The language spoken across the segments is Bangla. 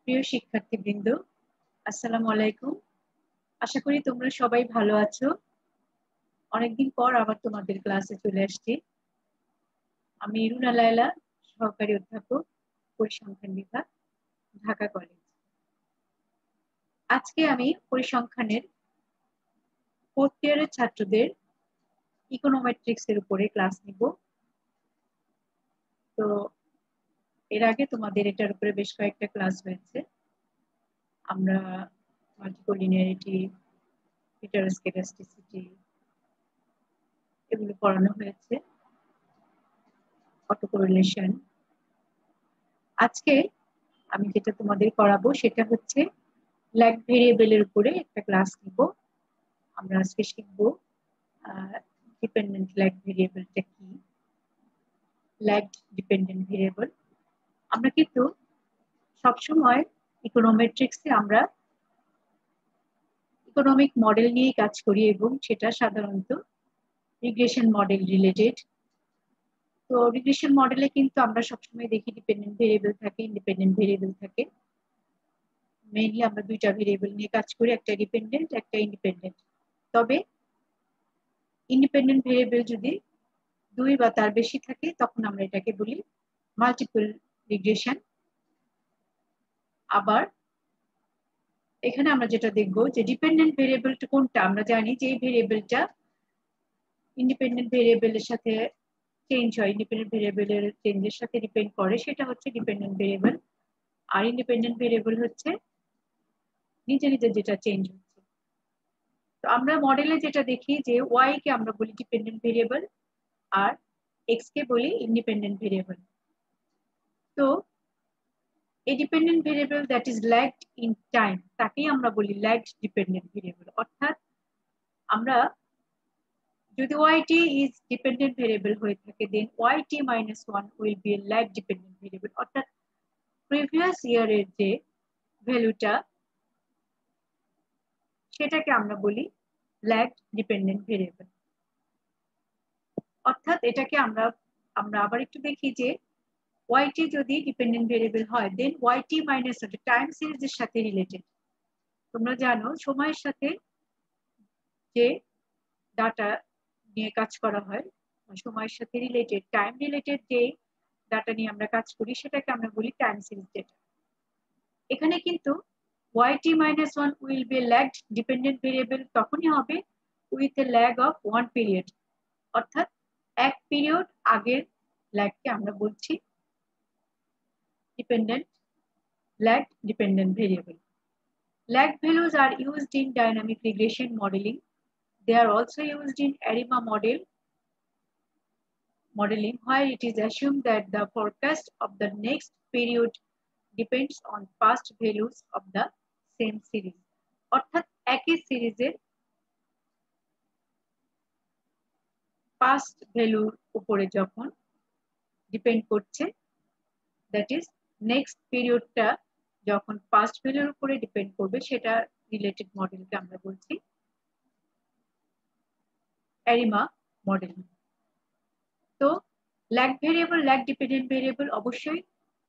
প্রিয় শিক্ষার্থীবৃন্দ, আসসালামু আলাইকুম। আশা করি তোমরা সবাই ভালো আছো। অনেকদিন পর আবার তোমাদের ক্লাসে চলে আসছি। আমি রুনা লায়লা, সহকারী অধ্যাপক, পরিসংখ্যান বিভাগ, ঢাকা কলেজ। আজকে আমি পরিসংখ্যানের 4th ইয়ারের ছাত্রদের ইকোনোমেট্রিক্স এর উপরে ক্লাস নিব। তো এর আগে তোমাদের এটার উপরে বেশ কয়েকটা ক্লাস হয়েছে। আমরা মাল্টিকোলিনিয়ারিটি, হেটারোস্কেডাস্টিসিটি এগুলো পড়ানো হয়েছে, অটোকোরিলেশন। আজকে আমি যেটা তোমাদের করাবো সেটা হচ্ছে ল্যাগ ভেরিয়েবলের উপরে একটা ক্লাস নিব। আমরা আজকে শিখবো ডিপেন্ডেন্ট ল্যাগ ভেরিয়েবলটা কি, ল্যাগড ডিপেন্ডেন্ট ভেরিয়েবল। আমরা কিন্তু সবসময় ইকোনোমেট্রিক্সে আমরা ইকোনমিক মডেল নিয়ে কাজ করি এবং সেটা সাধারণত রিগ্রেশন মডেল রিলেটেড। তো রিগ্রেশন মডেলে কিন্তু আমরা সবসময় দেখি ডিপেন্ডেন্ট ভেরিয়েবল থাকে, ইন্ডিপেন্ডেন্ট ভেরিয়েবল থাকে। মেইনলি আমরা দুইটা ভেরিয়েবল নিয়ে কাজ করি, একটা ডিপেন্ডেন্ট একটা ইন্ডিপেন্ডেন্ট। তবে ইন্ডিপেন্ডেন্ট ভেরিয়েবল যদি 2 বা তার বেশি থাকে তখন আমরা এটাকে বলি মাল্টিপল রিগ্রেশন। আবার এখানে আমরা যেটা দেখবো যে ডিপেন্ডেন্ট ভেরিয়েবলটা কোনটা, আমরা জানি যে এই ভেরিয়েবলটা ইন্ডিপেন্ডেন্ট ভেরিয়েবলের সাথে চেঞ্জ হয়, ইন্ডিপেন্ডেন্ট ভেরিয়েবলের চেঞ্জের সাথে ডিপেন্ড করে, সেটা হচ্ছে ডিপেন্ডেন্ট ভেরিয়েবল। আর ইন্ডিপেন্ডেন্ট ভেরিয়েবল হচ্ছে নিজে নিজে যেটা চেঞ্জ হচ্ছে। তো আমরা মডেলে যেটা দেখি যে ওয়াই কে আমরা বলি ডিপেন্ডেন্ট ভেরিয়েবল আর এক্স কে বলি ইন্ডিপেন্ডেন্ট ভেরিয়েবল। তো a dependent variable that is lagged in time তাকেই আমরা বলি lagged dependent variable। অর্থাৎ আমরা যদি yt is dependent variable হয়ে থাকে then yt minus 1 will be a lag dependent variable। অর্থাৎ previous year এর যে ভ্যালুটা সেটাকে আমরা বলি lagged dependent variable। অর্থাৎ এটাকে আমরা আবার একটু দেখি যে yt যদি ডিপেন্ডেন্ট ভেরিয়েবল হয় দেন yt মাইনাস টাইম সিরিজের সাথে রিলেটেড। তোমরা জানো সময়ের সাথে যে ডাটা নিয়ে কাজ করা হয়, সময়ের সাথে রিলেটেড টাইম রিলেটেড যে ডাটা নিয়ে আমরা কাজ করি সেটাকে আমরা বলি টাইম সিরিজ ডেটা। এখানে কিন্তু yt minus 1 will be lagged dependent variable তখনই হবে with a lag of 1 period। অর্থাৎ এক পিরিয়ড আগের ল্যাগকে আমরা বলছি dependent lagged dependent variable. Lag values are used in dynamic regression modeling. They are also used in ARIMA modeling where it is assumed that the forecast of the next period depends on past values of the same series. অর্থাৎ একই সিরিজের পাস্ট ভ্যালুর উপরে যখন ডিপেন্ড করছে, দ্যাট ইজ নেক্সট পিরিয়ডটা যখন পাস্ট ভ্যালুর উপরে ডিপেন্ড করবে সেটা রিলেটেড মডেলকে আমরা বলছি অ্যারিমা মডেল। তো lag variable, lag dependent variable অবশ্যই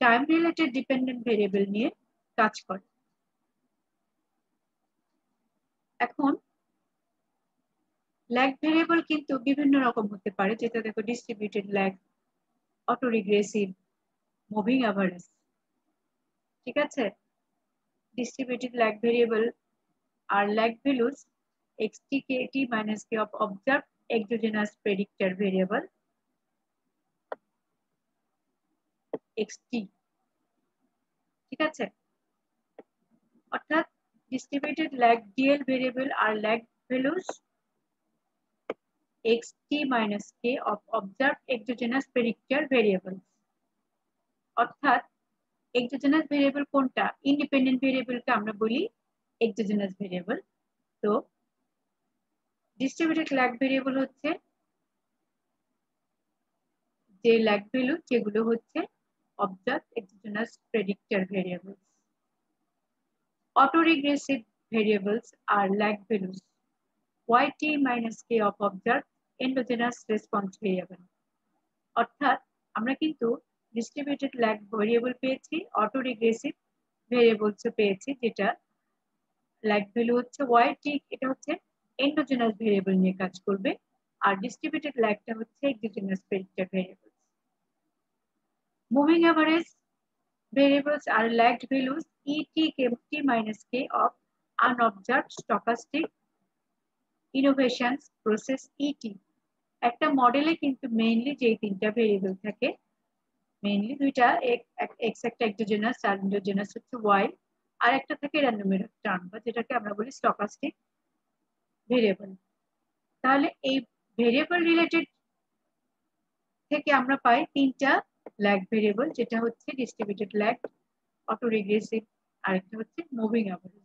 টাইম রিলেটেড ডিপেন্ডেন্ট ভেরিয়েবল নিয়ে কাজ করে। এখন ল্যাগ ভেরিয়েবল কিন্তু বিভিন্ন রকম হতে পারে, যেটা দেখো distributed lag, auto regressive, moving average. ঠিক আছে, ডিস্ট্রিবিউটেড ল্যাগ ভেরিয়েবল আর lag values xt kt minus k of observed exogenous predictor variable xt। ঠিক আছে, অর্থাৎ ডিস্ট্রিবিউটেড ল্যাগ ডিএল ভেরিয়েবল আর lag values xt minus k of observed exogenous predictor variable। অর্থাৎ এক্সোজেনাস ভেরিয়েবল কোনটা, ইন্ডিপেন্ডেন্ট ভেরিয়েবলকে আমরা বলি এক্সোজেনাস ভেরিয়েবল। তো ডিস্ট্রিবিউটেড ল্যাগ ভেরিয়েবল হচ্ছে যে ল্যাগ ভ্যালু যেগুলো হচ্ছে observe exogenous predictor variables. Auto regressive variables আর lag values yt minus k of observed endogenous response variable। অর্থাৎ আমরা কিন্তু ডিস্ট্রিবিউটেড ল্যাগ ভেরিয়েবল পেয়েছি, অটো রিগ্রেসিভ ভেরিয়েবলস পেয়েছি, যেটা ল্যাগ ভ্যালু হচ্ছে y, এটা হচ্ছে এন্ডোজেনাস ভেরিয়েবল নিয়ে কাজ করবে, আর ডিস্ট্রিবিউটেড ল্যাগটা হচ্ছে exogenous predictor variable. Moving average variables are lagged values t minus k of unobserved stochastic innovations process et। একটা মডেলে কিন্তু মেইনলি যে তিনটা ভেরিয়েবল থাকে, মেইনলি দুইটা, এক্স একটা এক্সোজেনাস আর এন্ডোজেনাস হচ্ছে ওয়াই, আর একটা থাকে র্যান্ডম এরর টার্ম বা যেটাকে আমরা বলি স্টকাস্টিক ভেরিয়েবল। তাহলে এই ভেরিয়েবল রিলেটেড থেকে আমরা পাই তিনটা ল্যাগ ভেরিয়েবল, যেটা হচ্ছে ডিস্ট্রিবিউটেড ল্যাগ, অটোরিগ্রেসিভ, আর একটা হচ্ছে moving average.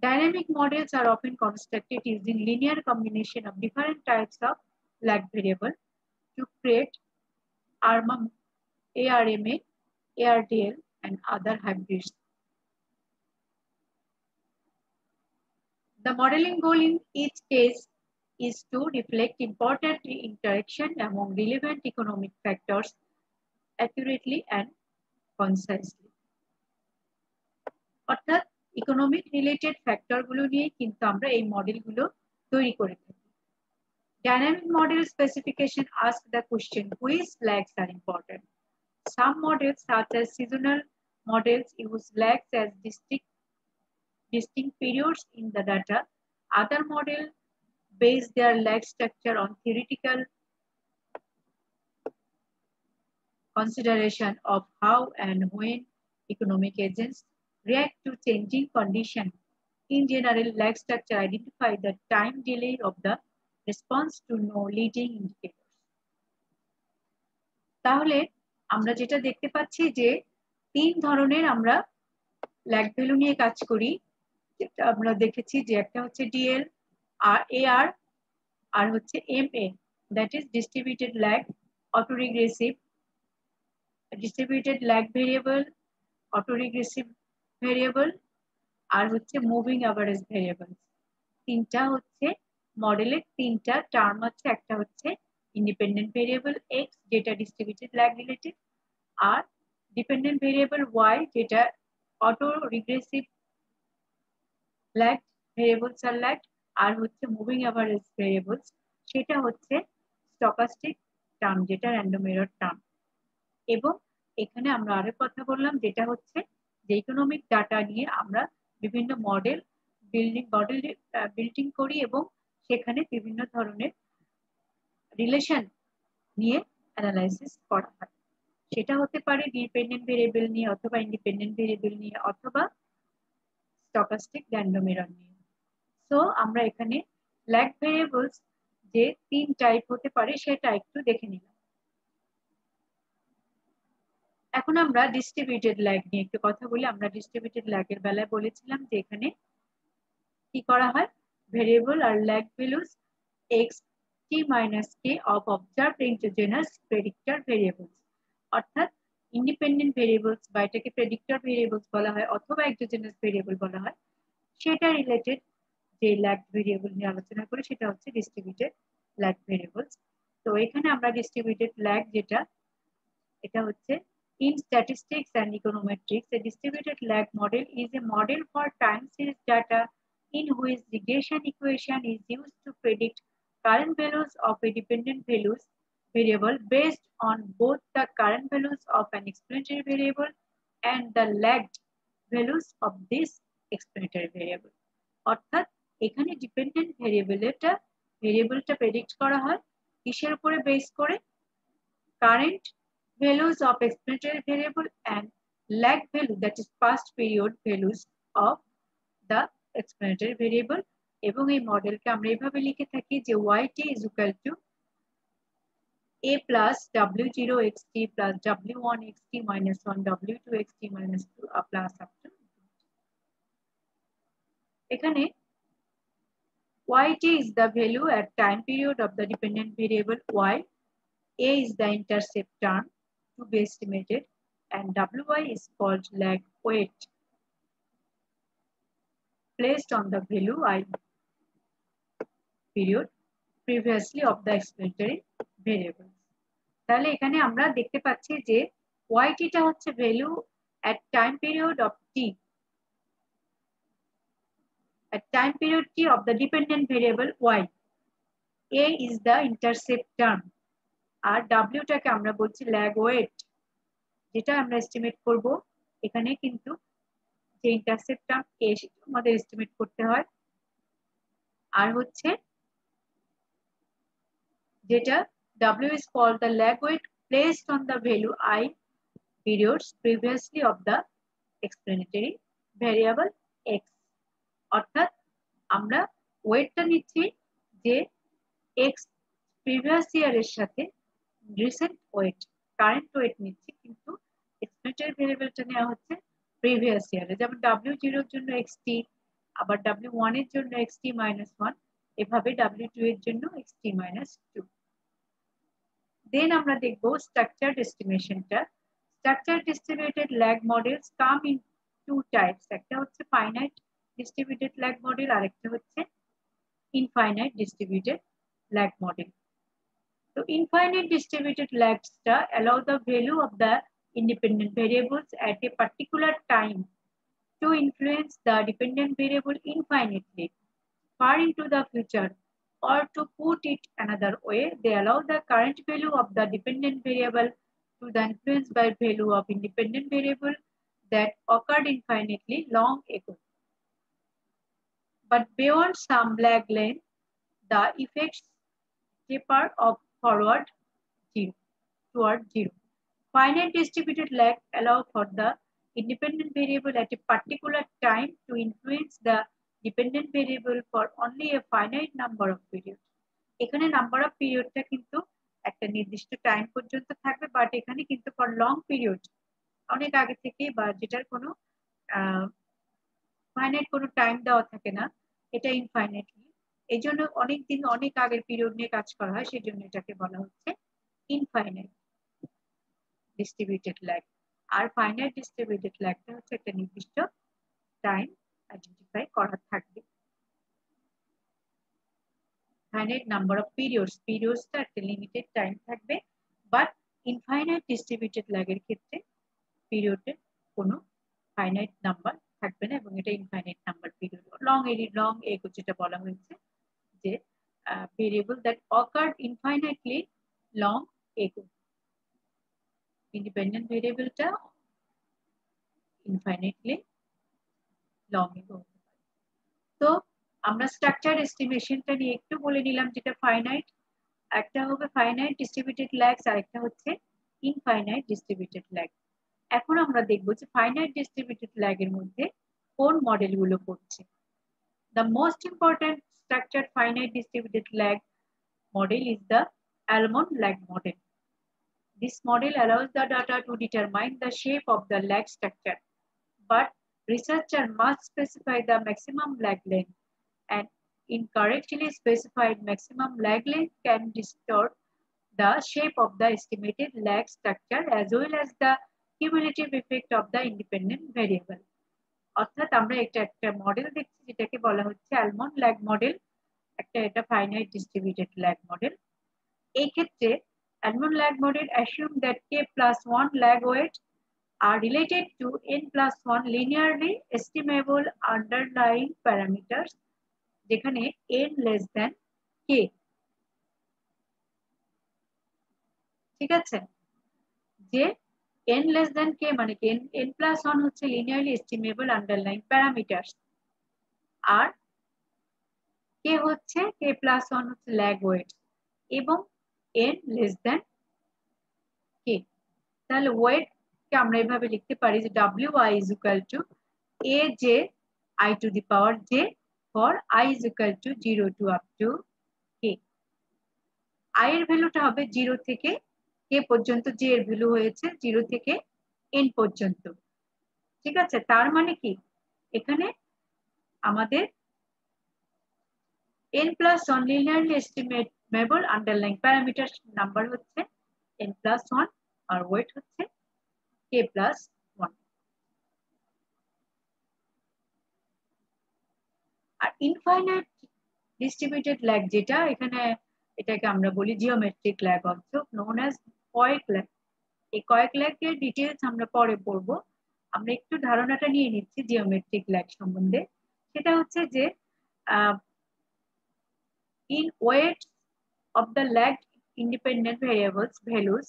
Dynamic models are often constructed using linear combination of different types of lag variable to create ARMA, ARDL, and other hybrids. The modeling goal in each case is to reflect important interaction among relevant economic factors accurately and concisely. অর্থাৎ ইকোনমিক রিলেটেড ফ্যাক্টর গুলো নিয়ে কিন্তু আমরা এই মডেলগুলো তৈরি করে থাকি। Dynamic model specification asks the question which lags are important. Some models, such as seasonal models, use lags as distinct periods in the data. Other models base their lag structure on theoretical consideration of how and when economic agents react to changing conditions. In general, lag structure identify the time delay of the response to no leading indicators. তাহলে আমরা যেটা দেখতে পাচ্ছি যে তিন ধরনের আমরা ল্যাগ ভ্যালু নিয়ে কাজ করি, যেটা আমরা দেখেছি যে একটা হচ্ছে ডিএল, আর এআর, আর হচ্ছে MA, that is distributed lag, autoregressive, distributed lag variable, autoregressive variable, আর হচ্ছে মুভিং অ্যাভারেজ ভেরিয়েবল। তিনটা হচ্ছে মডেলের তিনটা টার্ম আছে, একটা হচ্ছে ইন্ডিপেন্ডেন্ট ভেরিয়েবল এক্স, যেটা ডিস্ট্রিবিউটেড ল্যাগ রিলেটেড, আর ডিপেন্ডেন্ট ভেরিয়েবল ওয়াই, যেটা অটো রিগ্রেসিভ ল্যাগ ভেরিয়েবলস আর ল্যাগ, আর হচ্ছে মুভিং অ্যাভারেজ ভেরিয়েবলস, সেটা হচ্ছে স্টকাস্টিক টার্ম, যেটা র্যান্ডম এরর টার্ম। এবং এখানে আমরা আরো কথা বললাম, যেটা হচ্ছে যে ইকোনমিক ডাটা নিয়ে আমরা বিভিন্ন মডেল বিল্ডিং করি এবং সেখানে বিভিন্ন ধরনের রিলেশন নিয়ে অ্যানালাইসিস করা হয়। সেটা হতে পারে ডিপেন্ডেন্ট ভেরিয়েবল নিয়ে, অথবা ইন্ডিপেন্ডেন্ট ভেরিয়েবল নিয়ে, অথবা স্টকাস্টিক র্যান্ডম এরর নিয়ে। সো আমরা এখানে ল্যাগ ভেরিয়েবলস যে তিন টাইপ হতে পারে সেটা একটু দেখে নিলাম। এখন আমরা ডিস্ট্রিবিউটেড ল্যাগ নিয়ে একটু কথা বলি। আমরা ডিস্ট্রিবিউটেড ল্যাগের বেলায় বলেছিলাম যে এখানে কি করা হয়, ভেরিয়েবল আর lag values x t minus k of observed endogenous predictor variables, অর্থাৎ ইন্ডিপেন্ডেন্ট ভেরিয়েবলস বা এটাকে প্রেডিক্টর ভেরিয়েবলস বলা হয় অথবা এক্সোজেনাস ভেরিয়েবল বলা হয়, সেটা রিলেটেড যে ল্যাগ ভেরিয়েবল নিয়ে আলোচনা করি সেটা হচ্ছে ডিস্ট্রিবিউটেড ল্যাগ ভেরিয়েবলস। তো এখানে আমরা ডিস্ট্রিবিউটেড ল্যাগ যেটা, এটা হচ্ছে in statistics and econometrics, a distributed lag model is a model for time series data in which regression equation is used to predict current values of a dependent variable based on both the current values of an explanatory variable and the lagged values of this explanatory variable. অর্থাৎ এখানে ডিপেন্ডেন্ট ভেরিয়েবলটা প্রেডিক্ট করা হয় কিসের উপরে বেস করে, current values of explanatory variable and lag value, that is past period values of the explanatory variable। এবং এই মডেলকে আমরা এইভাবে লিখে থাকি যে yt is equal to a plus w0 xt plus w1 xt minus 1 w2 xt minus 2 plus up to এখানে yt is the value at time period of the dependent variable y, a is the intercept term to be estimated, and wi is called lag weight placed on the value I period previously of the explanatory variable। তাহলে এখানে আমরা দেখতে পাচ্ছি যে yt টা হচ্ছে value at time period of t, at time period t of the dependent variable y. A is the intercept term আর w টাকে আমরা বলছি lag weight, যেটা আমরা এস্টিমেট করব। এখানে কিন্তু যে ইন্টারসেপ্ট টার্ম a সেটা আমাদের এস্টিমেট করতে হয়। আর হচ্ছে যেটা w is called the lag weight placed on the value I periods previously of the explanatory variable x, অর্থাৎ আমরা ওয়েটটা নিচ্ছি যে x প্রিভিয়াস ইয়ারের সাথে রিসেন্ট ওয়েট, কারেন্ট ওয়েট নিচ্ছি, কিন্তু এক্সপ্লেনেটরি ভেরিয়েবলটা নেওয়া হচ্ছে প্রিভিয়াস ইয়ারে। যেমন w0 এর জন্য xt, আবার w1 এর জন্য xt - 1, এভাবে w2 এর জন্য xt - 2। দেন আমরা দেখব স্ট্রাকচারড এস্টিমেশনটা। Structured distributed lag models come in two types, একটা হচ্ছে ফাইনাইট ডিস্ট্রিবিউটেড ল্যাগ মডেল, আরেকটা হচ্ছে infinite distributed lag model. So infinite distributed lags allow the value of the independent variables at a particular time to influence the dependent variable infinitely far into the future, or to put it another way, they allow the current value of the dependent variable to the influenced by value of independent variable that occurred infinitely long ago. But beyond some lag length, the effects taper off toward zero. Finite distributed lag allow for the independent variable at a particular time to influence the dependent variable for only a finite number of periods. এখানে নাম্বার অফ পিরিয়ডটা কিন্তু একটা নির্দিষ্ট টাইম পর্যন্ত থাকবে, বাট এখানে কিন্তু ফর লং পিরিয়ড, অনেক আগে থেকে, বা যেটার কোনো ফাইনাইট কোনো টাইম দেওয়া থাকে না, এটা ইনফাইনাইটলি। এই জন্য অনেক দিন অনেক আগের পিরিয়ড নিয়ে কাজ করা হয়, সেই জন্য এটাকে বলা হচ্ছে ইনফাইনাইট ডিস্ট্রিবিউটেড ল্যাগ। আর ফাইনাইট ডিস্ট্রিবিউটেড ল্যাগটা হচ্ছে একটা নির্দিষ্ট টাইম আইডেন্টিফাই করা থাকবে। ফাইনাইট নাম্বার অফ পিরিয়ডসটা একটা লিমিটেড টাইম থাকবে, বাট ইনফাইনাইট ডিস্ট্রিবিউটেড ল্যাগের ক্ষেত্রে পিরিয়ডের কোনো ফাইনাইট নাম্বার থাকবে না, এবং এটা infinite number period. Long ago যেটা বলা হয়েছে যে variable that occurred infinitely long ago, independent ভেরিয়েবলটা ইনফাইনাইটলি লং এগো হতে পারে। তো আমরা স্ট্রাকচার এস্টিমেশনটা নিয়ে একটু বলে নিলাম, যেটা ফাইনাইট, একটা হবে ফাইনাইট ডিস্ট্রিবিউটেড ল্যাগস, আরেকটা হচ্ছে ইনফাইনাইট ডিস্ট্রিবিউটেড ল্যাগ। এখন আমরা দেখব যে ফাইনাইট ডিস্ট্রিবিউটেড ল্যাগের মধ্যে কোন মডেলগুলো পড়ছে। The most important structured finite distributed lag model is the Almond lag model. This model allows the data to determine the shape of the lag structure, but researcher must specify the maximum lag length, and incorrectly specified maximum lag length can distort the shape of the estimated lag structure as well as the cumulative effect of the independent variable. অর্থাৎ আমরা একটা মডেল দেখছি যেটাকে বলা হচ্ছে অ্যালমন্ড ল্যাগ মডেল, এটা ফাইনাইট ডিস্ট্রিবিউটেড ল্যাগ মডেল। এই ক্ষেত্রে almond lag model assume that k+1 lag weight are related to n+1 linearly estimable underlying parameters, যেখানে n less than k। ঠিক আছে, যে n less than k মানে কি n+1 হচ্ছে linearly estimable underlying parameters, আর k হচ্ছে k+1 হচ্ছে lag weight, এবং n less than k। তাহলে ওয়েট কে আমরা এভাবে লিখতে পারি যে wi is equal to aj I to the power j for I is equal to 0 to up to k। I এর ভ্যালুটা হবে 0 থেকে k পর্যন্ত, j এর ভ্যালু হয়েছে 0 থেকে n পর্যন্ত। ঠিক আছে, তার মানে কি এখানে আমাদের n+1 linearly estimable underlying parameters number হচ্ছে n+1 আর ওয়েট হচ্ছে k+1। আর ইনফাইনাইট ডিস্ট্রিবিউটেড ল্যাগ যেটা, এখানে এটাকে আমরা বলি geometric lag, also known as কয়েক ল্যাগ। এই কয়েক ল্যাগের ডিটেইলস আমরা পরে পড়বো, আমরা একটু ধারণাটা নিয়ে নিচ্ছি জিওমেট্রিক ল্যাগ সম্বন্ধে। সেটা হচ্ছে যে in weight of the lagged independent variables values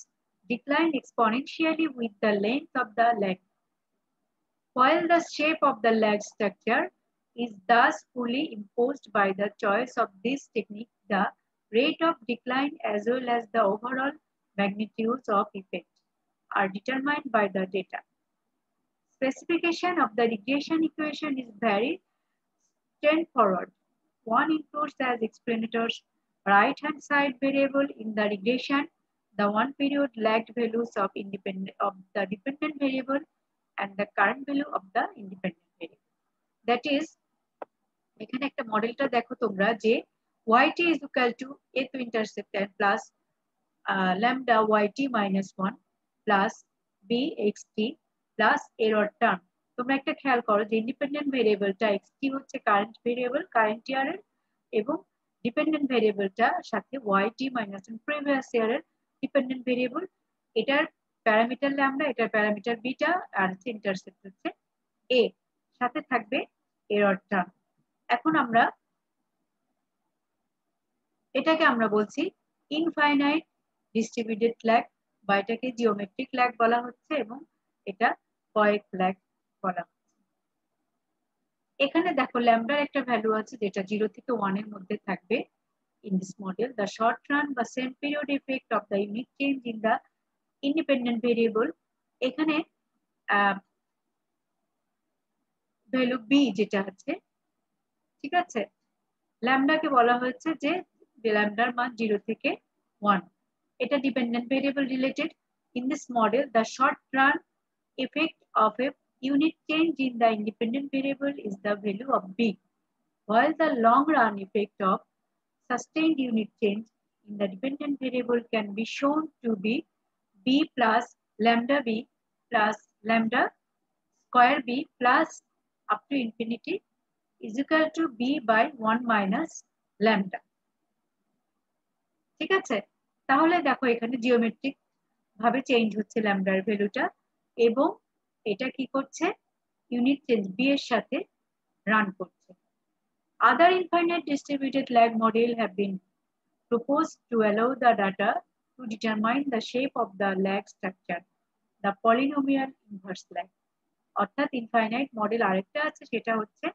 decline exponentially with the length of the lag. While the shape of the lag structure is thus fully imposed by the choice of this technique, the rate of decline as well as the overall magnitudes of effect are determined by the data. Specification of the regression equation is very straightforward. One includes as explanators right-hand side variable in the regression, the one period lagged values of the dependent variable and the current value of the independent variable. That is, এখানে একটা মডেলটা দেখো তোমরা যে yt is equal to a to intercept and plus lambda yt minus 1 plus bxt plus error term. তোমরা একটা খেয়াল করো যে ইন্ডিপেন্ডেন্ট ভেরিয়েবলটা xt হচ্ছে কারেন্ট ভেরিয়েবল কারেন্ট ইয়ারের, এবং ডিপেন্ডেন্ট ভেরিয়েবলটা সাথে yt মাইনাস প্রিভিয়াস ইয়ারের ডিপেন্ডেন্ট ভেরিয়েবল। এটার প্যারামিটার ল্যামডা, এটার প্যারামিটার বিটা, আর ইন্টারসেপ্ট হচ্ছে a, সাথে থাকবে এরর টার্ম। এখন আমরা এটাকে আমরা বলছি ইনফাইনাইট ডিস্ট্রিবিউটেড ল্যাগ, বা এটাকে জিওমেট্রিক ল্যাগ বলা হচ্ছে, এবং এটা কয়েক ল্যাগ বলা হচ্ছে। এখানে দেখো ল্যামডার একটা ভ্যালু আছে যেটা 0 থেকে 1 এর মধ্যে থাকবে। In this model, the short run বা same period effect of the unit change in the independent variable, এখানে ভ্যালু b যেটা আছে, ঠিক আছে, ল্যামডাকে বলা হয়েছে যে ল্যামডার মান 0 থেকে 1, এটা dependent variable related. In this model, the short run effect of a unit change in the independent variable is the value of b, while the long run effect of sustained unit change in the dependent variable can be shown to be b plus lambda b plus lambda square b plus up to infinity is equal to b by 1 minus lambda. ঠিক আছে, তাহলে দেখো এখানে জিওমেট্রিক ভাবে চেঞ্জ হচ্ছে ল্যামডার ভ্যালুটা, এবং এটা কি করছে, ইউনিট চেঞ্জ b এর সাথে রান করছে। Other infinite distributed lag model have been proposed to allow the data to determine the shape of the lag structure, the polynomial inverse lag. অর্থাৎ ইনফাইনাইট মডেল আরেকটা আছে, সেটা হচ্ছে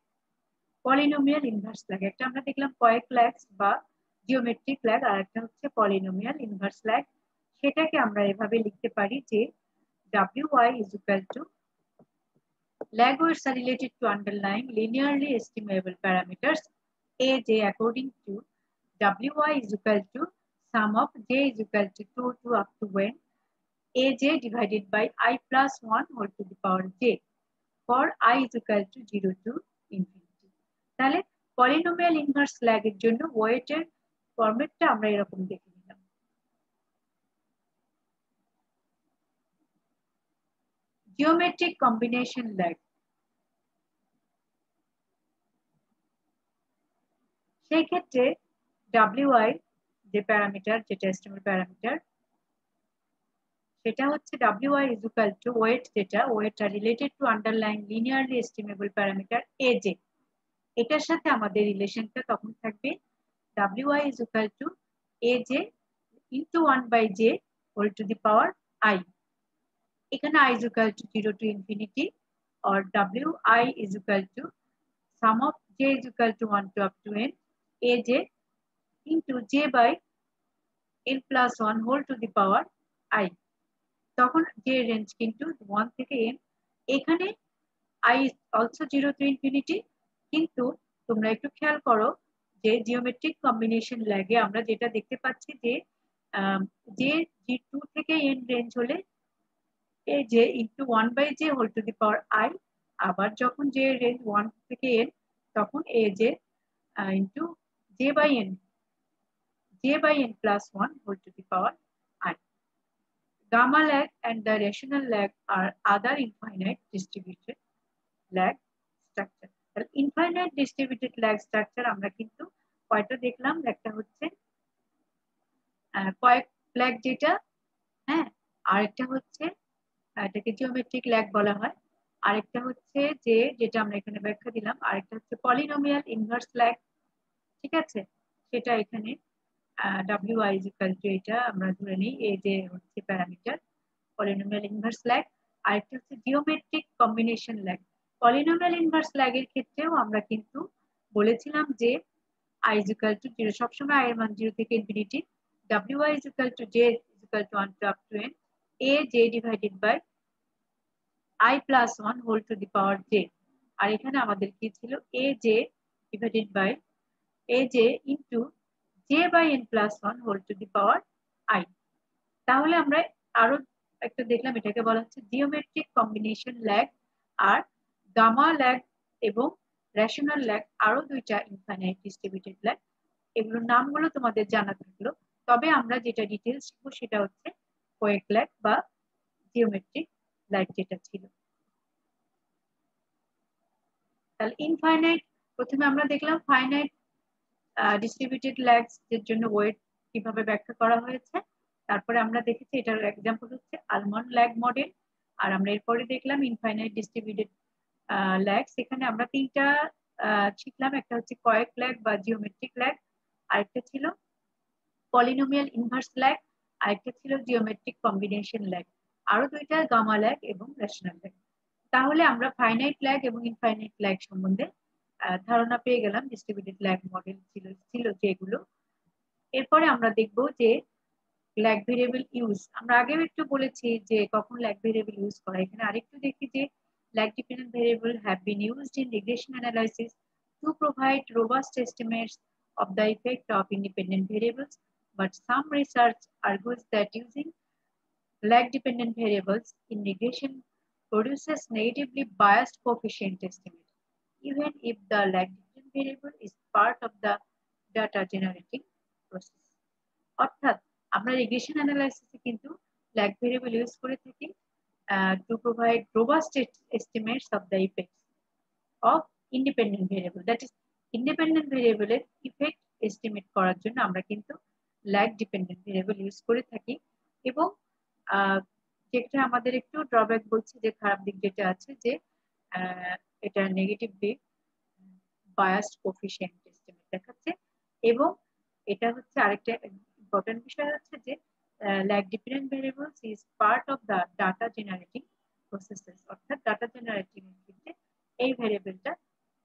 পলিনোমিয়াল ইনভার্স ল্যাগ। একটা আমরা দেখলাম কয়েক ল্যাগস বা জিওমেট্রিক ল্যাগ, আর একটা হচ্ছে পলিনোমিয়াল ইনভার্স ল্যাগ। সেটাকে আমরা এভাবে লিখতে পারি যে wy is equal to lag weights are related to underlying linearly estimable parameters aj according to wy is equal to sum of j is equal to 2 to up to when aj divided by I plus 1 whole to the power j for I is equal to 0 to infinity. তাহলে পলিনোমিয়াল ইনভার্স ল্যাগ এর জন্য ওয়েটের ফরম্যাটটা আমরা এরকম দেখে নিলাম। জিওমেট্রিক কম্বিনেশন ল্যাগ, সেই ক্ষেত্রে wi যে প্যারামিটার, যেটা এস্টিমেট প্যারামিটার, সেটা হচ্ছে wi is equal to weight, যেটা ওয়েটটা related to underlying linearly estimable parameter aj, এটার সাথে আমাদের রিলেশনটা তখন থাকবে wi is equal to aj into 1 by j whole to the power I. এখানে I is equal to 0 to infinity, or wi is equal to sum of j is equal to 1 to up to n aj into j by n plus 1 whole to the power I. তখন j রেঞ্জ কিন্তু 1 থেকে n, এখানে I is also 0 to infinity। কিন্তু তোমরা একটু খেয়াল করো যে জিওমেট্রিক কম্বিনেশন ল্যাগে আমরা যেটা দেখতে পাচ্ছি যে যে 2 থেকে n রেঞ্জ হলে এই যে into 1 by j whole to the power I, আবার যখন j রেঞ্জ 1 থেকে n তখন aj into j by n plus 1 whole to the power I. Gamma lag and the rational lag are other infinite distributed lag structure. Infinite distributed lag structure আমরা কিন্তু কয়টা দেখলাম, একটা হচ্ছে কয়েক ল্যাগ যেটা, হ্যাঁ, আরেকটা হচ্ছে এটাকে জিওমেট্রিক ল্যাগ বলা হয়, আরেকটা হচ্ছে যে যেটা আমরা এখানে ব্যাখ্যা দিলাম, আরেকটা হচ্ছে পলিনোমিয়াল ইনভার্স ল্যাগ, ঠিক আছে, সেটা এখানে WI is equal to এটা আমরা ধরে নিই এই যে হচ্ছে প্যারামিটার পলিনোমিয়াল ইনভার্স ল্যাগ। আরেকটা হচ্ছে geometric combination lag. Polynomial inverse ল্যাগের ক্ষেত্রেও আমরা কিন্তু বলেছিলাম যে I is equal to 0, সবসময় I এর মান 0 থেকে infinity, WI is equal to J is equal to 1 to up to n, AJ divided by I plus 1 whole to the power J। আর এখানে আমাদের কি ছিল, AJ divided by AJ into J by n plus 1 whole to the power I। তাহলে আমরা আরো একটা দেখলাম, এটাকে বলা হচ্ছে জিওমেট্রিক কম্বিনেশন ল্যাগ। আর গামা ল্যাগ এবং রেশনাল ল্যাগ আরো দুইটা ইনফাইনাইট ডিস্ট্রিবিউটেড ল্যাগ, এগুলোর নামগুলো তোমাদের জানা থাকলো। তবে আমরা যেটা ডিটেইলস শিখবো সেটা হচ্ছে কোয়েক ল্যাগ বা জিওমেট্রিক ল্যাগ যেটা ছিল। তাহলে ইনফাইনাইট, প্রথমে আমরা দেখলাম ফাইনাইট ডিস্ট্রিবিউটেড ল্যাগস এর জন্য ওয়েট কিভাবে ব্যাখ্যা করা হয়েছে। তারপরে আমরা দেখেছি এটার এক্সাম্পল হচ্ছে আলমন্ড ল্যাগ মডেল। আর আমরা এরপরে দেখলাম ইনফাইনাইট ডিস্ট্রিবিউটেড ল্যাগস। এখানে আমরা তিনটা শিখলাম, একটা হচ্ছে কয়েক ল্যাগ বা জিওমেট্রিক ল্যাগ, আরেকটা ছিল পলিনোমিয়াল ইনভার্স ল্যাগ, আরেকটা ছিল জিওমেট্রিক কম্বিনেশন ল্যাগ, আরো দুইটা গামা ল্যাগ এবং রেশনাল ল্যাগ। তাহলে আমরা ফাইনাইট ল্যাগ এবং ইনফাইনাইট ল্যাগ সম্বন্ধে ধারণা পেয়ে গেলাম, ডিস্ট্রিবিউটেড ল্যাগ মডেল ছিল যেগুলো। এরপরে আমরা দেখব যে ল্যাগ ভেরিয়েবল ইউজ। আমরা আগেও একটু বলেছি যে কখন ল্যাগ ভেরিয়েবল ইউজ করা। এখানে আরেকটু দেখি যে lag dependent variable have been used in regression analysis to provide robust estimates of the effect of independent variables, but some research argues that using lag dependent variables in regression produces negatively biased coefficient estimate, even if the lag dependent variable is part of the data generating process। অর্থাৎ আমরা রিগ্রেশন অ্যানালাইসিসে কিন্তু ল্যাগ ভেরিয়েবল ইউজ করে থাকি to provide robust estimates of the effects of independent variable, that is independent variable এর ইফেক্ট এস্টিমেট করার জন্য আমরা কিন্তু ল্যাগ ডিপেন্ডেন্ট ভেরিয়েবল ইউজ করে থাকি। এবং যেটা আমাদের একটু ড্রব্যাক বলছে, যে খারাপ দিক যেটা আছে যে এটা নেগেটিভলি বায়াসড কোফিশিয়েন্ট এস্টিমেট দেখাচ্ছে। এবং এটা হচ্ছে আরেকটা ইম্পর্টেন্ট বিষয় হচ্ছে যে lag dependent variables is part of the data generating processes, অর্থাৎ ডাটা জেনারেটিং এর ক্ষেত্রে এই ভেরিয়েবলটা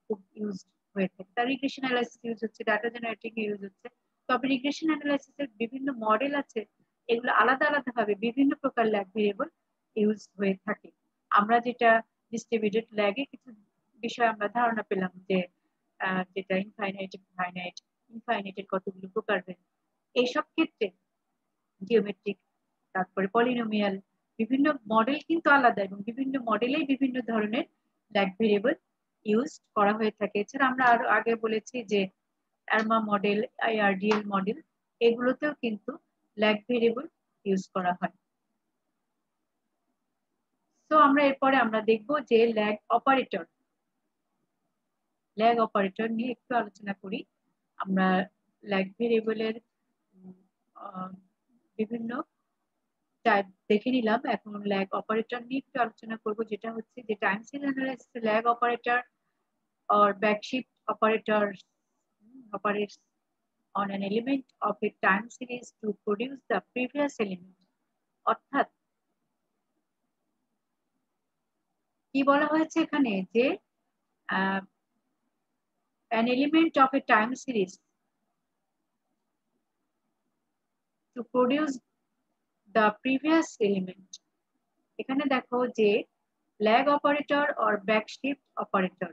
খুব ইউজ হয়ে থাকে। তার রিগ্রেশন অ্যানালাইসিস ইউজ হচ্ছে, ডাটা জেনারেটিং ইউজ হচ্ছে। তবে রিগ্রেশন অ্যানালাইসিসের বিভিন্ন মডেল আছে, এগুলো আলাদা আলাদা ভাবে বিভিন্ন প্রকার ল্যাগ ভেরিয়েবল ইউজ হয়ে থাকে। আমরা যেটা ডিস্ট্রিবিউটেড ল্যাগে কিছু বিষয় আমরা ধারণা পেলাম যে যেটা ইনফাইনাইট ফাইনাইট, ইনফাইনাইটের কতগুলো প্রকার রয়েছে, এইসব ক্ষেত্রে জিওমেট্রিক তারপরে পলিনোমিয়াল বিভিন্ন মডেল কিন্তু আলাদা, এবং বিভিন্ন মডেলেই বিভিন্ন ধরনের ল্যাগ ভেরিয়েবল ইউজ করা হয়ে থাকে। এছাড়া আমরা আরো আগে বলেছি যে আরমা মডেল, IRDL মডেল, এগুলোতেও কিন্তু ল্যাগ ভেরিয়েবল ইউজ করা হয়। তো আমরা এরপরে আমরা দেখব যে ল্যাগ অপারেটর। ল্যাগ অপারেটর নিয়ে একটু আলোচনা করি। আমরা ল্যাগ ভেরিয়েবলের বিভিন্ন টাইপ দেখে নিলাম, এখন ল্যাগ অপারেটর নিয়ে একটু আলোচনা করব, যেটা হচ্ছে যে time series analysis lag operator or backshift operator operates on an element of a time series to produce the previous element। অর্থাৎ কি বলা হয়েছে এখানে যে an element of a time series to produce the previous element। এখানে দেখো যে lag operator or backshift operator,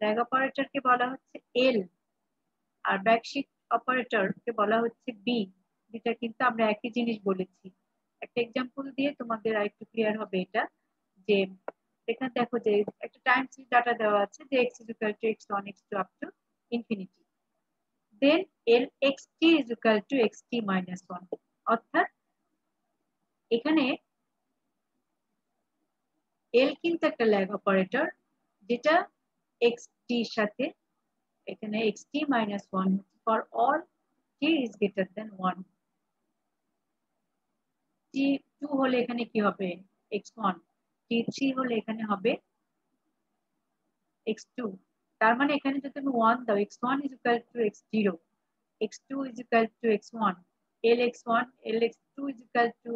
lag অপারেটরকে বলা হচ্ছে L আর ব্যাকশিফট অপারেটরকে বলা হচ্ছে বি। যেটা কিন্তু আমরা একই জিনিস বলেছি। একটা এক্সাম্পল দিয়ে তোমাদের আরেকটু ক্লিয়ার হবে এটা, যে এখানে দেখো যে একটা টাইম সিরিজ ডাটা দেওয়া আছে যে x is equal to x1 x2 up to infinity, then l xt is equal to xt minus 1। অর্থাৎ এখানে l কিন্তু একটা ল্যাগ অপারেটর, যেটা xt এর সাথে এখানে xt minus 1 for all t is greater than 1। t2 হলে এখানে কি হবে x1, t3 হলে এখানে হবে x2 তার মানে এখানে যদি তুমি 1 দাও x1 is equal to x0 x2 is equal to x1 lx1 lx2 is equal to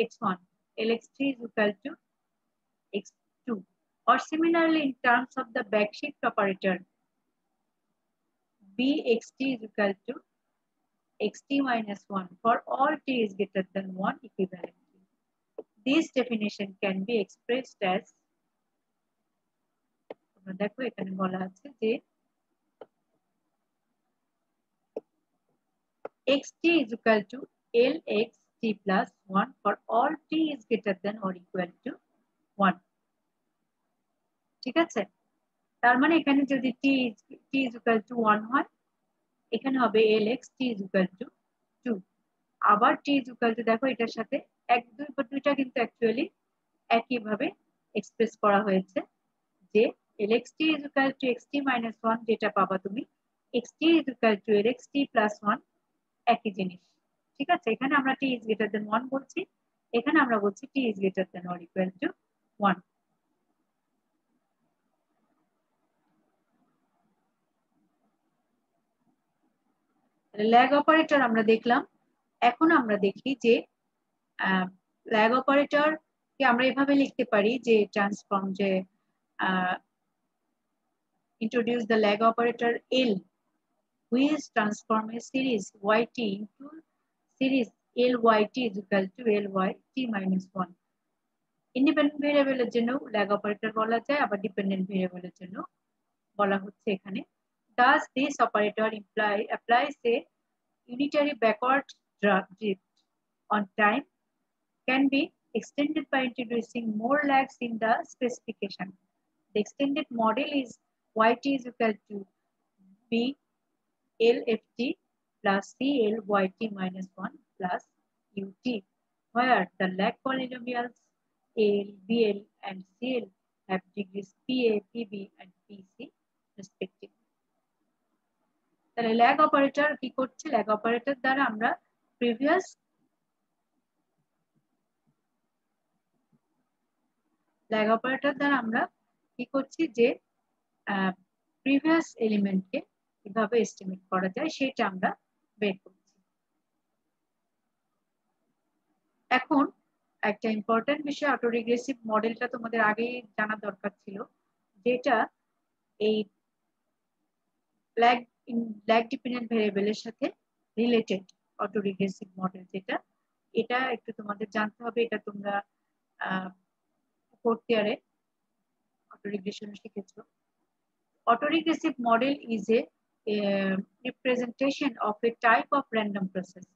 x1 lx3 is equal to x2 or similarly in terms of the backshift operator bxt is equal to xt minus 1 for all t is greater than 1 equivalently. This definition can be expressed as দেখো এখানে বলা আছে যে xt is equal to lxt plus 1 for all t is greater than or equal to 1 ঠিক আছে তার মানে এখানে যদি t is equal to 1 হয় এখানে হবে lx t is equal to 2 আবার t is equal to দেখো এটার সাথে 1 2 বা দুইটা কিন্তু অ্যাকচুয়ালি একই ভাবে এক্সপ্রেস করা হয়েছে যে lxt is equal to xt minus 1 যেটা পাবা তুমি xt is equal to lxt plus 1 একই জিনিস ঠিক আছে এখানে আমরা t is greater than 1 বলছি এখানে আমরা বলছি t is greater than or equal to 1 lag operator আমরা দেখলাম এখন আমরা দেখি যে ল্যাগ অপারেটর কে আমরা এভাবে লিখতে পারি যে ট্রান্সফর্ম যে introduce the lag operator L which transform a series yt into series lyt is equal to lyt minus 1 independent ভেরিয়েবলের জন্য ল্যাগ অপারেটর বলা যায় আবার ডিপেন্ডেন্ট ভেরিয়েবলের জন্য বলা হচ্ছে এখানে does this operator applies a unitary backward drift on time can be extended by introducing more lags in the specification. The extended model is yt is equal to b lft plus clyt minus 1 plus ut, where the lag polynomials al, bl, and cl have degrees pa, pb, and pc respectively. তাহলে ল্যাগ অপারেটর কি করছে ল্যাগ অপারেটর দ্বারা আমরা প্রিভিয়াস ল্যাগ অপারেটর দ্বারা আমরা কি করছি যে প্রিভিয়াস এলিমেন্টকে কিভাবে এস্টিমেট করা যায় সেটা আমরা বের করছি এখন একটা ইম্পর্টেন্ট বিষয় অটো রিগ্রেসিভ মডেলটা তোমাদের আগেই জানা দরকার ছিল যেটা এই ল্যাগ ডিপেন্ডেন্ট ভেরিয়েবলের সাথে রিলেটেড অটো রিগ্রেসিভ মডেল যেটা এটা একটু তোমাদের জানতে হবে এটা তোমরা ফোর্থ ইয়ারে অটো রিগ্রেশন শিখেছো auto regressive model is a representation of a type of random process.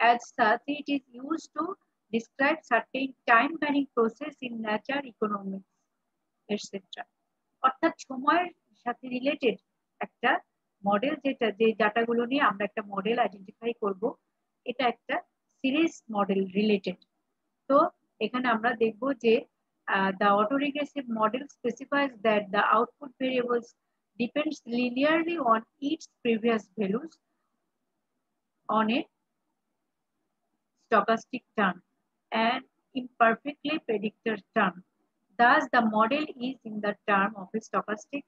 As such, it is used to describe certain time-varying process in nature, economics, etc. অর্থাৎ সময়ের সাথে রিলেটেড একটা মডেল যেটা যে ডাটাগুলো নিয়ে আমরা একটা মডেল আইডেন্টিফাই করব এটা একটা সিরিজ মডেল রিলেটেড তো এখানে আমরা দেখব যে the autoregressive model specifies that the output variables depends linearly on its previous values on a stochastic term and imperfectly predictor term. Thus, the model is in the term of a stochastic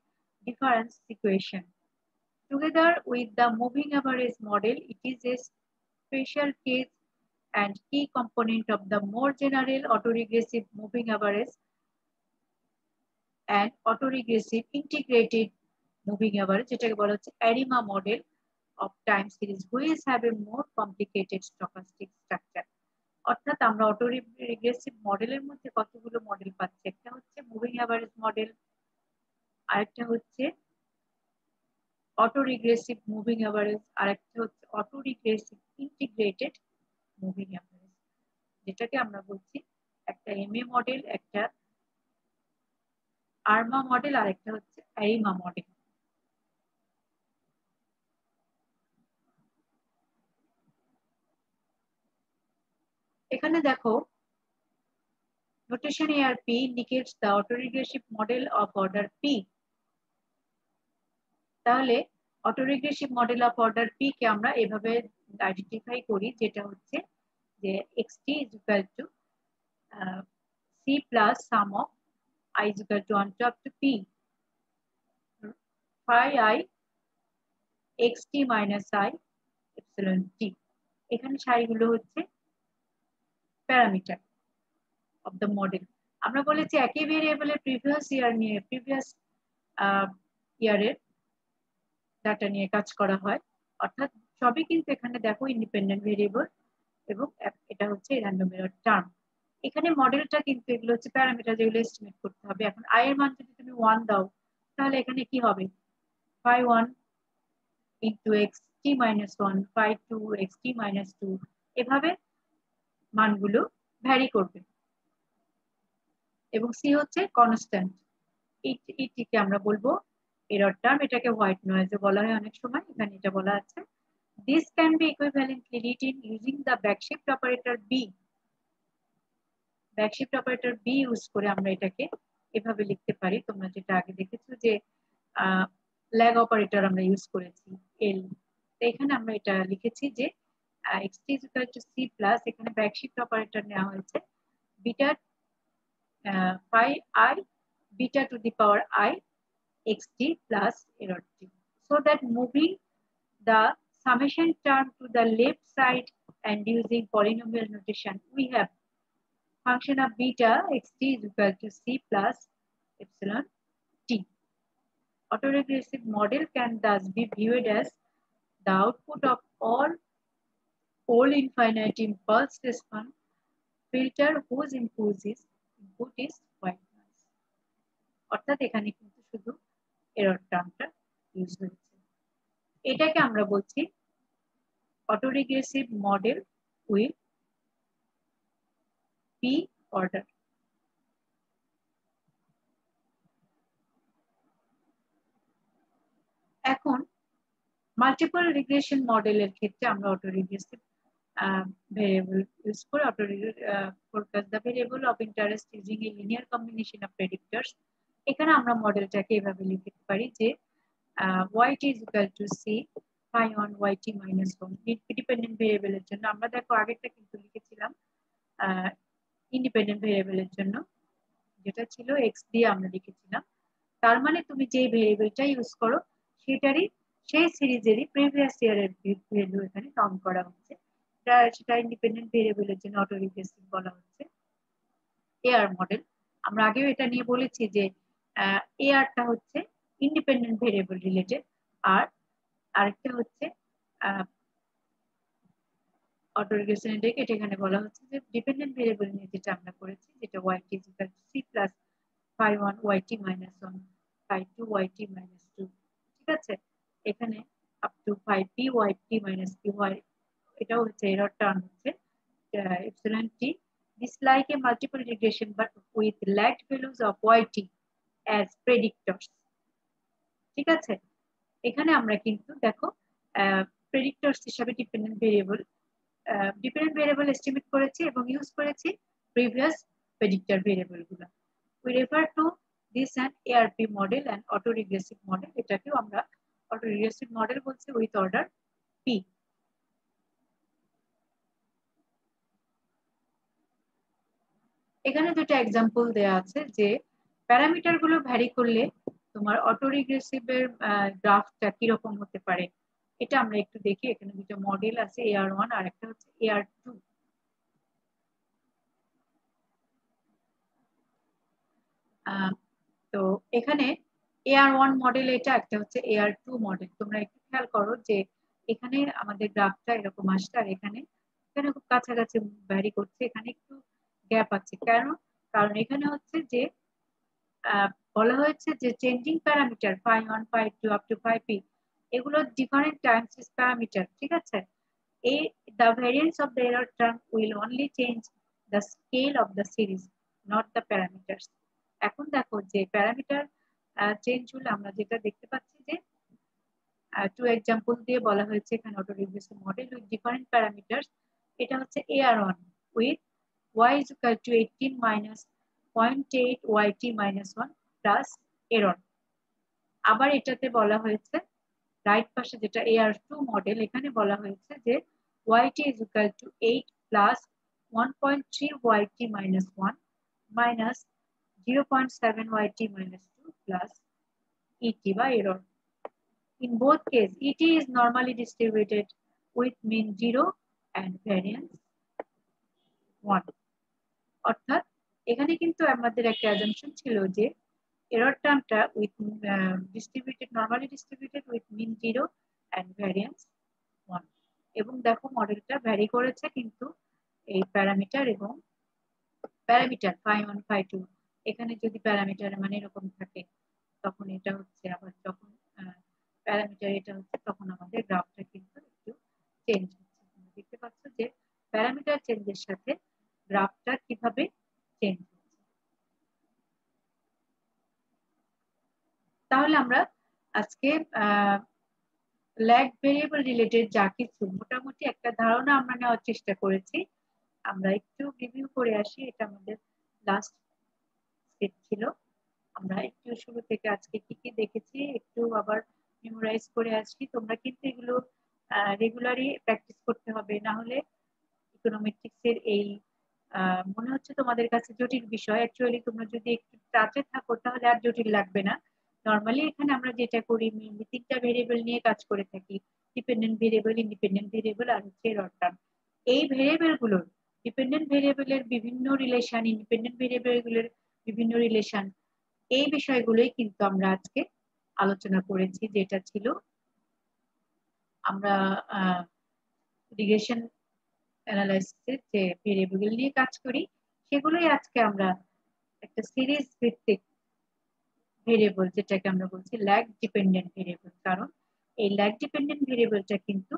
difference equation. Together with the moving average model, it is a special case and key component of the more general autoregressive moving average and autoregressive integrated moving average যেটাকে বলা হচ্ছে ARIMA model of time series which have a more complicated stochastic structure অর্থাৎ আমরা autoregressive মডেলের মধ্যে কতগুলো মডেল পাচ্ছি একটা হচ্ছে মুভিং অ্যাভারেজ মডেল আরেকটা হচ্ছে autoregressive moving average আরেকটা হচ্ছে autoregressive integrated moving average যেটাকে আমরা বলছি একটা MA মডেল একটা ARMA মডেল আরেকটা হচ্ছে ARIMA মডেল এখানে দেখো notation ARP indicates the autoregressive model of order P তাহলে autoregressive model of order P কে আমরা এভাবে আইডেন্টিফাই করি যেটা হচ্ছে যে xt is equal to c plus sum of I is equal to 1 to up to P phi I xt minus I epsilon t। এখানে সারিগুলো হচ্ছে প্যারামিটার অফ দ্য মডেল। আমরা বলেছি একই ভেরিয়েবলের প্রিভিয়াস ইয়ারের ডাটা নিয়ে কাজ করা হয়, অর্থাৎ সবই কিন্তু এখানে দেখো ইন্ডিপেন্ডেন্ট ভেরিয়েবল এবং এটা হচ্ছে র্যান্ডম এরর টার্ম। এখানে মডেলটা কিন্তু এগুলো হচ্ছে প্যারামিটার যেগুলো এস্টিমেট করতে হবে। এখন i এর মান যদি তুমি 1 দাও তাহলে এখানে কি হবে, phi 1 into xt minus 1, phi 2 xt minus 2, এভাবে মানগুলো ভ্যারি করবে। এবং c হচ্ছে কনস্ট্যান্ট, এটিকে আমরা বলবো এরর টার্ম। এটাকে হোয়াইট নয়েজ বলা হয় অনেক সময়, এখানে এটা বলা আছে। This can be equivalently written using the backshift operator b। backshift operator b use করে আমরা এটাকে এভাবে লিখতে পারি। তোমরা যেটা আগে দেখেছো যে ল্যাগ অপারেটর আমরা ইউজ করেছি l, তো এখানে আমরা এটা লিখেছি যে xt is equal to c plus, এখানে backshift operator নেওয়া হয়েছে beta phi I beta to the power I xt plus error t, so that moving the summation term to the left side and using polynomial notation, we have function of beta xt is equal to c plus epsilon t. Autoregressive model can thus be viewed as the output of all infinite impulse response filter whose input is white noise। অর্থাৎ এখানে কিন্তু শুধু এরর টার্মটা ইউজ হয়েছে। এটাকে আমরা বলছি autoregressive model with P order. এখন মাল্টিপল রিগ্রেশন মডেলের ক্ষেত্রে আমরা অটোরিগ্রেসিভ ভেরিয়েবল ইউজ করে forecast the variable of interest using a linear combination of predictors। এখানে আমরা মডেলটাকে এভাবে লিখতে পারি যে yt is equal to c phi 1 yt minus 1 dependent ভেরিয়েবলের জন্য। আমরা দেখো আগেরটা কিন্তু লিখেছিলাম ইন্ডিপেন্ডেন্ট ভেরিয়েবলের জন্য, যেটা ছিল x দিয়ে আমরা লিখেছিলাম। তার মানে তুমি যে ভেরিয়েবলটা ইউজ করো সেটারই সেই সিরিজেরই প্রিভিয়াস ইয়ারের ভ্যালু এখানে কাউন্ট করা হচ্ছে। সেটা ইন্ডিপেন্ডেন্ট ভেরিয়েবলের জন্য অটোরিগ্রেসিভ বলা হচ্ছে। এআর মডেল আমরা আগেও এটা নিয়ে বলেছি যে এআরটা হচ্ছে ইন্ডিপেন্ডেন্ট ভেরিয়েবল রিলেটেড, আর আরেকটা হচ্ছে অটোরিগ্রেশন এটাকে এখানে বলা হচ্ছে যে ডিপেন্ডেন্ট ভেরিয়েবল নিয়ে যেটা আমরা করেছি, যেটা yt is equal to c plus phi 1 yt minus 1 phi 2 yt minus 2। ঠিক আছে, এখানে up to phi p yt minus p y, এটাও হচ্ছে এরর টার্ম হচ্ছে epsilon t। This like a multiple regression but with lagged values of yt as predictors। ঠিক আছে, এখানে আমরা কিন্তু দেখো predictors হিসাবে ডিপেন্ডেন্ট ভেরিয়েবল এস্টিমেট করেছি এবং ইউজ করেছি প্রিভিয়াস প্রেডিক্টর ভেরিয়েবল গুলো। We refer to this an ARP model and autoregressive model। এটাকেও আমরা autoregressive model বলছি with order p। এখানে দুটো एग्जांपल দেয়া আছে যে প্যারামিটার গুলো ভ্যারি করলে তোমার অটোরিগ্রেসিভের গ্রাফটা কি রকম হতে পারে, এটা আমরা একটু দেখি। এখানে দুটো মডেল আছে, AR1 আর একটা হচ্ছে AR2। তো এখানে AR1 মডেল এটা, একটা হচ্ছে AR2 মডেল। তোমরা একটু খেয়াল করো যে এখানে আমাদের গ্রাফটা এরকম আসছে আর এখানে খুব কাছাকাছি ভ্যারি করছে, এখানে একটু গ্যাপ আছে। কারণ এখানে হচ্ছে যে বলা হয়েছে যে changing parameter phi 1 phi 2 up to phi p এগুলো ডিফারেন্ট টাইমস ইজ প্যারামিটার। ঠিক আছে, the variance of the error term will only change the scale of the series, not the parameters। এখন দেখো যে প্যারামিটার চেঞ্জ হলে আমরা যেটা দেখতে পাচ্ছি যে টু एग्जांपल দিয়ে বলা হয়েছে এখানে autoregressive model with different parameters. এটা হচ্ছে AR1 with y is equal to 18 minus 0.8 yt minus 1 plus error। আবার এটাতে বলা হয়েছে রাইট পাশে যেটা AR2 মডেল, এখানে বলা হয়েছে যে yt is equal to 8 plus 1.3 yt minus 1 minus 0.7 yt minus 2 plus et বা error। In both cases, ET is normally distributed with mean 0 and variance 1. অর্থাৎ এখানে কিন্তু আমাদের একটা অ্যাজাম্পশন ছিল যে এরর টার্মটা with normally distributed with mean 0 and variance 1 এবং দেখো মডেলটা ভ্যারি করেছে কিন্তু এই প্যারামিটার এবং প্যারামিটার phi1 phi2 এখানে যদি প্যারামিটার মানে এরকম থাকে তখন এটা হচ্ছে আবার যখন প্যারামিটার এটা হচ্ছে তখন আমাদের গ্রাফটা কিন্তু একটু চেঞ্জ হচ্ছে তোমরা দেখতে পাচ্ছ যে প্যারামিটার চেঞ্জের সাথে গ্রাফটা কিভাবে চেঞ্জ হচ্ছে। তাহলে আমরা আজকে ল্যাগ ভেরিয়েবল রিলেটেড যা কিছু মোটামুটি একটা ধারণা আমরা নেওয়ার চেষ্টা করেছি। আমরা একটু রিভিউ করে আসি, এটা আমাদের লাস্ট স্টেপ ছিল। আমরা একটু শুরু থেকে আজকে কি কি দেখেছি একটু আবার মেমোরাইজ করে আসি। তোমরা কিন্তু এগুলো রেগুলারই প্র্যাকটিস করতে হবে, না হলে ইকোনোমেট্রিক্স এর এই মনে হচ্ছে তোমাদের কাছে জটিল বিষয়, অ্যাকচুয়ালি তোমরা যদি একটু টাচে থাকো তাহলে আর জটিল লাগবে না। নরমালি এখানে আমরা যেটা করি মেইনলি তিনটা ভেরিয়েবল নিয়ে কাজ করে থাকি, ডিপেন্ডেন্ট ভেরিয়েবল, ইন্ডিপেন্ডেন্ট ভেরিয়েবল আর হচ্ছে এরর টার্ম। এই ভেরিয়েবল গুলোর ডিপেন্ডেন্ট ভেরিয়েবলের বিভিন্ন রিলেশন, ইন্ডিপেন্ডেন্ট ভেরিয়েবল গুলোর বিভিন্ন রিলেশন, এই বিষয়গুলোই কিন্তু আমরা আজকে আলোচনা করেছি। যেটা ছিল আমরা রিগ্রেশন অ্যানালাইসিসের যে ভেরিয়েবল নিয়ে কাজ করি সেগুলোই আজকে আমরা একটা সিরিজ ভিত্তিক ভেরিয়েবল যেটাকে আমরা বলছি ল্যাগ ডিপেন্ডেন্ট ভেরিয়েবল। কারণ এই ল্যাগ ডিপেন্ডেন্ট ভেরিয়েবলটা কিন্তু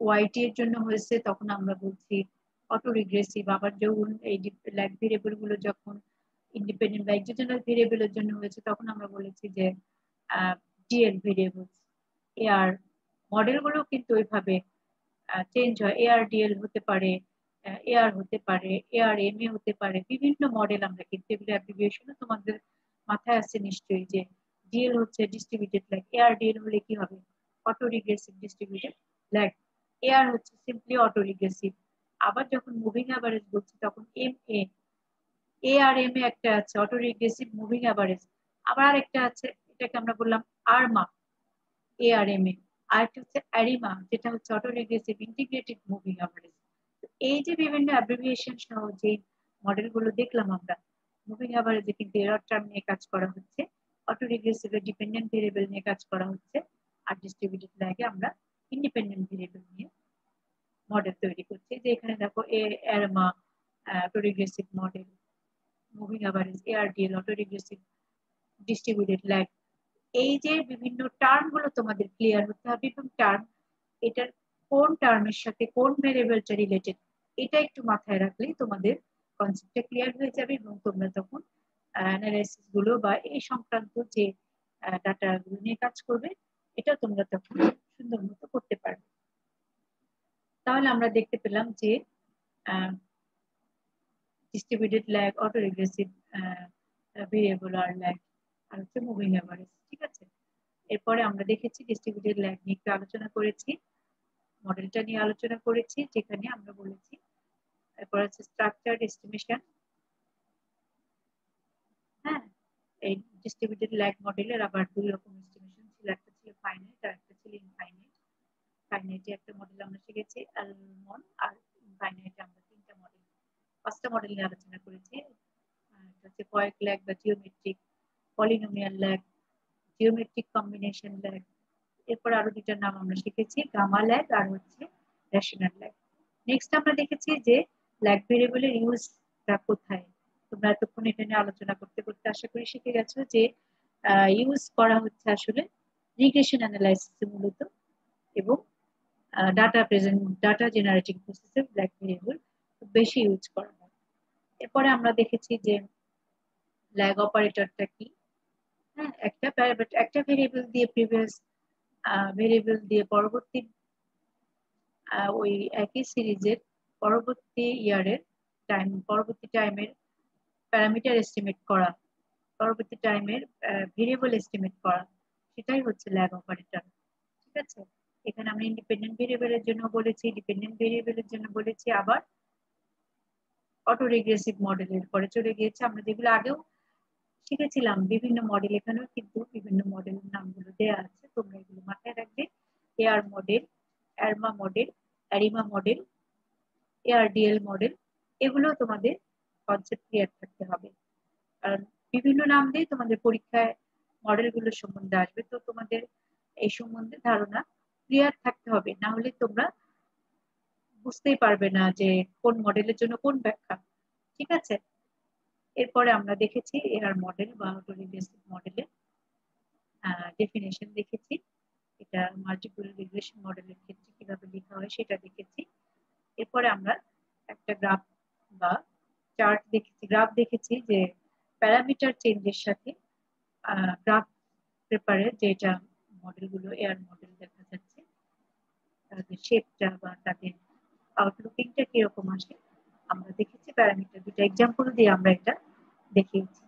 ওয়াইটি এর জন্য হয়েছে, তখন আমরা বলছি অটো রিগ্রেসিভ। আবার যখন এই ল্যাগ ভেরিয়েবল গুলো যখন ইন্ডিপেন্ডেন্ট বা এক্সোজেনাস ভেরিয়েবলের জন্য হয়েছে তখন আমরা বলেছি যে ডিএল ভেরিয়েবল। এআর মডেলগুলো কিন্তু ওইভাবে চেঞ্জ হয়, এআর ডিএল হতে পারে, এআর হতে পারে, এআর এমএ হতে পারে, বিভিন্ন মডেল আমরা কিন্তু এগুলো অ্যাব্রিভিয়েশনও তোমাদের মাথায় আছে নিশ্চয়ই যে ডিএল হচ্ছে ডিস্ট্রিবিউটেড ল্যাগ, এআর ডিএল হলে কি হবে auto regressive distributed lag, AR হচ্ছে সিম্পলি অটো রিগ্রেসিভ। আবার যখন মুভিং অ্যাভারেজ বলছি তখন MA, A R M A একটা আছে অটো রিগ্রেসিভ মুভিং অ্যাভারেজ, আবার আরেকটা আছে এটাকে আমরা বললাম আরমা, এ আর এম এ, আরেকটা হচ্ছে অ্যারিমা যেটা হচ্ছে auto regressive integrated moving average. এই যে বিভিন্ন অ্যাব্রিভিয়েশন সহ যে মডেলগুলো দেখলাম আমরা, মুভিং অ্যাভারেজে কিন্তু এরর টার্ম নিয়ে কাজ করা হচ্ছে, অটো রিগ্রেসিভ এ ডিপেন্ডেন্ট ভেরিয়েবল নিয়ে কাজ করা হচ্ছে, আর ডিস্ট্রিবিউটেড ল্যাগে আমরা ইন্ডিপেন্ডেন্ট ভেরিয়েবল নিয়ে মডেল তৈরি করছি। যে এখানে দেখো ARMA auto regressive model, moving average, ARDL, auto regressive, distributed lag, এই যে বিভিন্ন টার্ম গুলো তোমাদের ক্লিয়ার হতে হবে এবং টার্ম এটার কোন টার্মের সাথে কোন ভেরিয়েবলটা রিলেটেড এটা একটু মাথায় রাখলেই তোমাদের কনসেপ্টটা ক্লিয়ার হয়ে যাবে এবং তোমরা তখন অ্যানালাইসিস গুলো বা এই সংক্রান্ত যে ডাটা গুলো নিয়ে কাজ করবে এটা তোমরা তখন সুন্দর মতো করতে পারবে। তাহলে আমরা দেখতে পেলাম যে distributed lag, auto regressive variable আর ল্যাগ, আর হচ্ছে মুভিং অ্যাভারেজ। ঠিক আছে, এরপরে আমরা দেখেছি ডিস্ট্রিবিউটেড ল্যাগ নিয়ে একটু আলোচনা করেছি, মডেলটা নিয়ে আলোচনা করেছি যেখানে আমরা বলেছি। এরপর আছে স্ট্রাকচারড এস্টিমেশন। হ্যাঁ, এই ডিস্ট্রিবিউটেড ল্যাগ মডেলের আবার দুই রকম এস্টিমেশন ছিল, একটা ছিল ফাইনাইট আর একটা ছিল ইনফাইনাইট। ফাইনাইটে একটা মডেল আমরা শিখেছি অ্যালমন, আর ইনফাইনাইটে আমরা তিনটা মডেল, পাঁচটা মডেল নিয়ে আলোচনা করেছি। এটা হচ্ছে পয়েক ল্যাগ বা geometric, polynomial lag, geometric combination lag. এরপর আরো দুইটার নাম আমরা শিখেছি, গামা ল্যাগ আর হচ্ছে রেশনাল ল্যাগ। নেক্সট আমরা দেখেছি যে ল্যাগ ভেরিয়েবলের ইউজটা কোথায়। তোমরা এতক্ষণ এটা নিয়ে আলোচনা করতে করতে আশা করি শিখে গেছো যে ইউজ করা হচ্ছে আসলে রিগ্রেশন অ্যানালাইসিসে মূলত, এবং ডাটা জেনারেটিং প্রসেসে ল্যাগ ভেরিয়েবল বেশি ইউজ করা হয়। এরপরে আমরা দেখেছি যে ল্যাগ অপারেটরটা কি। হ্যাঁ, একটা ভেরিয়েবল দিয়ে প্রিভিয়াস ভেরিয়েবল দিয়ে পরবর্তী ওই একই সিরিজের পরবর্তী ইয়ারের পরবর্তী টাইমের প্যারামিটার এস্টিমেট করা, পরবর্তী টাইমের ভেরিয়েবল এস্টিমেট করা, সেটাই হচ্ছে ল্যাগ অপারেটর। ঠিক আছে, এখানে আমরা ইন্ডিপেন্ডেন্ট ভেরিয়েবলের জন্য বলেছি, ডিপেন্ডেন্ট ভেরিয়েবলের জন্য বলেছি, আবার অটো রিগ্রেসিভ মডেলের পরে চলে গিয়েছে। আমরা যেগুলো আগেও শিখেছিলাম বিভিন্ন মডেল, এখানেও কিন্তু বিভিন্ন মডেলের নামগুলো দেওয়া আছে, তোমরা এগুলো মাথায় রাখবে। AR model, ARMA model, ARIMA model, ARDL model, এগুলো তোমাদের কনসেপ্ট ক্লিয়ার থাকতে হবে। কারণ বিভিন্ন নাম দিয়ে তোমাদের পরীক্ষায় মডেলগুলো সম্বন্ধে আসবে, তো তোমাদের এই সম্বন্ধে ধারণা ক্লিয়ার থাকতে হবে, না হলে তোমরা বুঝতেই পারবে না যে কোন মডেলের জন্য কোন ব্যাখ্যা। ঠিক আছে, এরপরে আমরা দেখেছি এআর মডেল বা অটোরিলেশন মডেলের ডেফিনেশন দেখেছি, এটা মাল্টিপল রিগ্রেশন মডেলের ক্ষেত্রে কিভাবে লেখা হয় সেটা দেখেছি। এরপরে আমরা একটা গ্রাফ বা চার্ট দেখেছি, গ্রাফ দেখেছি যে প্যারামিটার চেঞ্জের সাথে গ্রাফ পেপারে যেটা মডেলগুলো এআর মডেল দেখা যাচ্ছে তাদের শেপটা বা তাদের আউটলুকিংটা কিরকম আসে আমরা দেখেছি, প্যারামিটার দুটো এক্সাম্পল দিয়ে আমরা এটা দেখিয়েছি।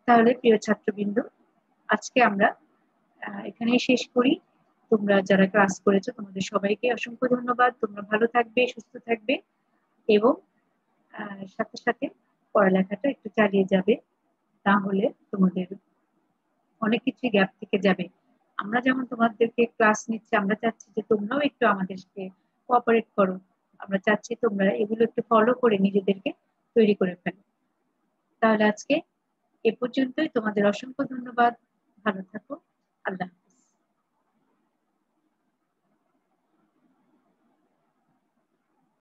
তাহলে প্রিয় ছাত্রবৃন্দ, আজকে আমরা এখানেই শেষ করি। তোমরা যারা ক্লাস করেছো তোমাদের সবাইকে অসংখ্য ধন্যবাদ। তোমরা ভালো থাকবে, সুস্থ থাকবে এবং সাথে সাথে পড়ালেখাটা একটু চালিয়ে যাবে, তাহলে তোমাদের অনেক কিছু গ্যাপ থেকে যাবে। আমরা যেমন তোমাদেরকে ক্লাস নিচ্ছি, আমরা চাচ্ছি যে তোমরাও একটু আমাদেরকে কোঅপারেট করো, আমরা চাচ্ছি তোমরা এগুলো একটু ফলো করে নিজেদেরকে তৈরি করে ফেলো। তাহলে আজকে এ পর্যন্তই, তোমাদের অসংখ্য ধন্যবাদ, ভালো থাকো, আল্লাহ।